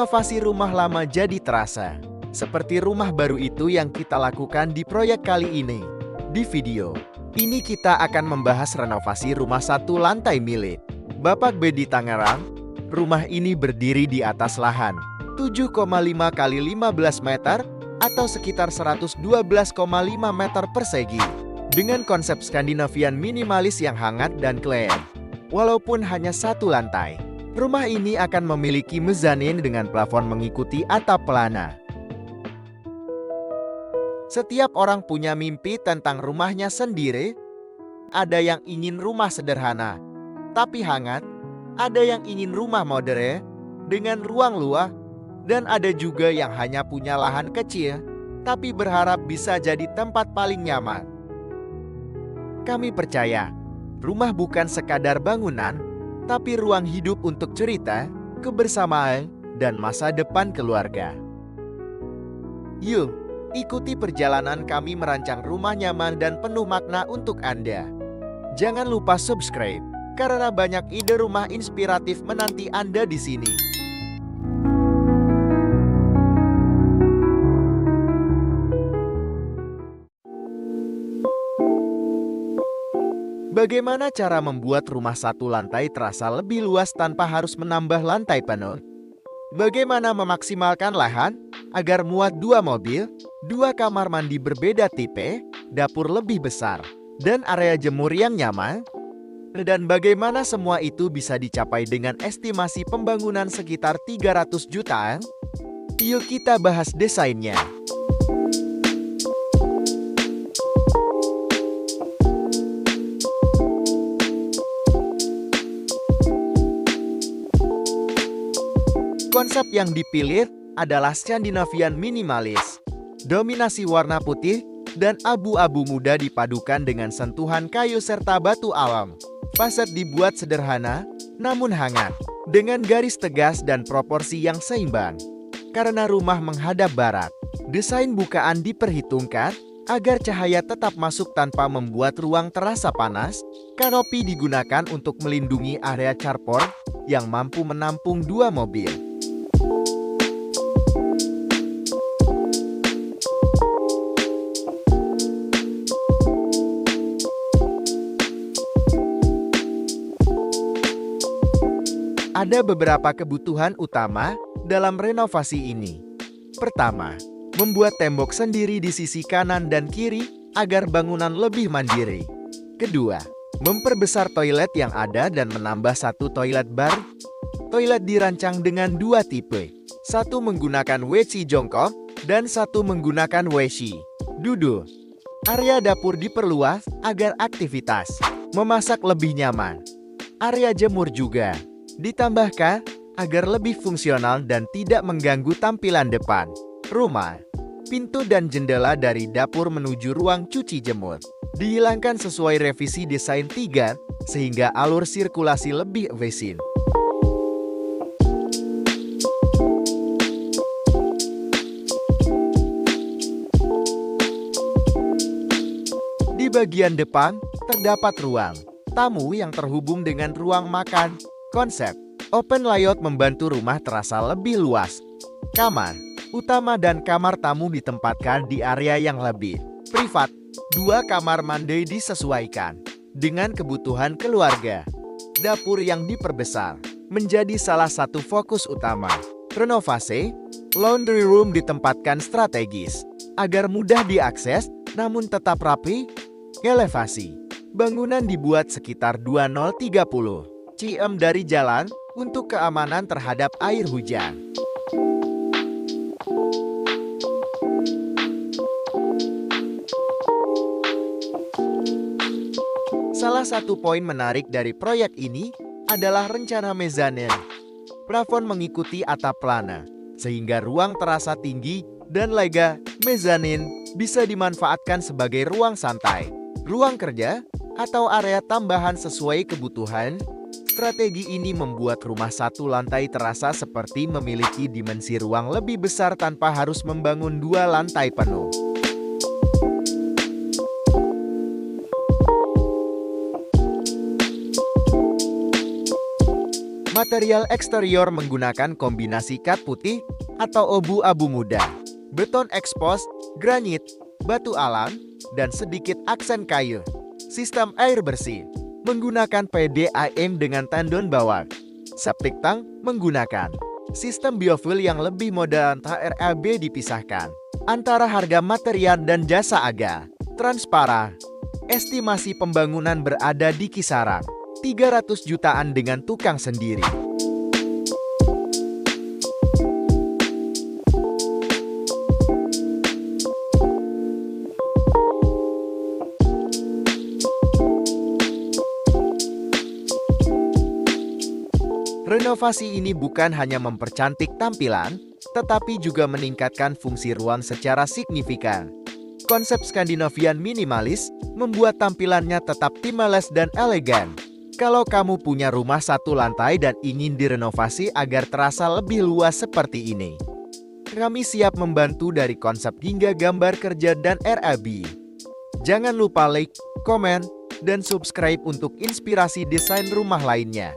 renovasi rumah lama jadi terasa. Seperti rumah baru itu yang kita lakukan di proyek kali ini. Di video ini kita akan membahas renovasi rumah satu lantai milik Bapak B di Tangerang. Rumah ini berdiri di atas lahan 7,5 x 15 meter atau sekitar 112,5 meter persegi. Dengan konsep Skandinavian minimalis yang hangat dan clean. Walaupun hanya satu lantai, rumah ini akan memiliki mezanin dengan plafon mengikuti atap pelana. Setiap orang punya mimpi tentang rumahnya sendiri. Ada yang ingin rumah sederhana, tapi hangat. Ada yang ingin rumah modern, dengan ruang luas. Dan ada juga yang hanya punya lahan kecil, tapi berharap bisa jadi tempat paling nyaman. Kami percaya, rumah bukan sekadar bangunan, tapi ruang hidup untuk cerita, kebersamaan, dan masa depan keluarga. Yuk, ikuti perjalanan kami merancang rumah nyaman dan penuh makna untuk Anda. Jangan lupa subscribe, karena banyak ide rumah inspiratif menanti Anda di sini. Bagaimana cara membuat rumah satu lantai terasa lebih luas tanpa harus menambah lantai penuh? Bagaimana memaksimalkan lahan agar muat 2 mobil, 2 kamar mandi berbeda tipe, dapur lebih besar, dan area jemur yang nyaman? Dan bagaimana semua itu bisa dicapai dengan estimasi pembangunan sekitar 300 jutaan? Yuk kita bahas desainnya. Konsep yang dipilih adalah Skandinavian minimalis. Dominasi warna putih dan abu-abu muda dipadukan dengan sentuhan kayu serta batu alam. Fasad dibuat sederhana, namun hangat, dengan garis tegas dan proporsi yang seimbang. Karena rumah menghadap barat, desain bukaan diperhitungkan agar cahaya tetap masuk tanpa membuat ruang terasa panas. Kanopi digunakan untuk melindungi area carport yang mampu menampung 2 mobil. Ada beberapa kebutuhan utama dalam renovasi ini. Pertama, membuat tembok sendiri di sisi kanan dan kiri agar bangunan lebih mandiri. Kedua, memperbesar toilet yang ada dan menambah 1 toilet bar. Toilet dirancang dengan 2 tipe. 1 menggunakan WC jongkok dan 1 menggunakan WC duduk. Area dapur diperluas agar aktivitas memasak lebih nyaman. Area jemur juga ditambahkan agar lebih fungsional dan tidak mengganggu tampilan depan rumah. Pintu dan jendela dari dapur menuju ruang cuci jemur dihilangkan sesuai revisi desain 3 sehingga alur sirkulasi lebih efisien. Di bagian depan terdapat ruang tamu yang terhubung dengan ruang makan. Konsep open layout membantu rumah terasa lebih luas. Kamar utama dan kamar tamu ditempatkan di area yang lebih privat. 2 kamar mandi disesuaikan dengan kebutuhan keluarga. Dapur yang diperbesar menjadi salah satu fokus utama. Renovasi laundry room ditempatkan strategis agar mudah diakses namun tetap rapi. Elevasi bangunan dibuat sekitar 2030 cm dari jalan untuk keamanan terhadap air hujan. Salah satu poin menarik dari proyek ini adalah rencana mezanin. Plafon mengikuti atap pelana, sehingga ruang terasa tinggi dan lega. Mezanin bisa dimanfaatkan sebagai ruang santai, ruang kerja, atau area tambahan sesuai kebutuhan. Strategi ini membuat rumah satu lantai terasa seperti memiliki dimensi ruang lebih besar tanpa harus membangun 2 lantai penuh. Material eksterior menggunakan kombinasi kat putih atau abu-abu muda, beton ekspos, granit, batu alam, dan sedikit aksen kayu. Sistem air bersih menggunakan PDAM dengan tandon bawah. Septic tank menggunakan sistem biofuel yang lebih modern. HRAB dipisahkan antara harga material dan jasa agak transparan. Estimasi pembangunan berada di kisaran 300 jutaan dengan tukang sendiri. Renovasi ini bukan hanya mempercantik tampilan, tetapi juga meningkatkan fungsi ruang secara signifikan. Konsep Skandinavian minimalis membuat tampilannya tetap timeless dan elegan. Kalau kamu punya rumah satu lantai dan ingin direnovasi agar terasa lebih luas seperti ini, kami siap membantu dari konsep hingga gambar kerja dan RAB. Jangan lupa like, komen, dan subscribe untuk inspirasi desain rumah lainnya.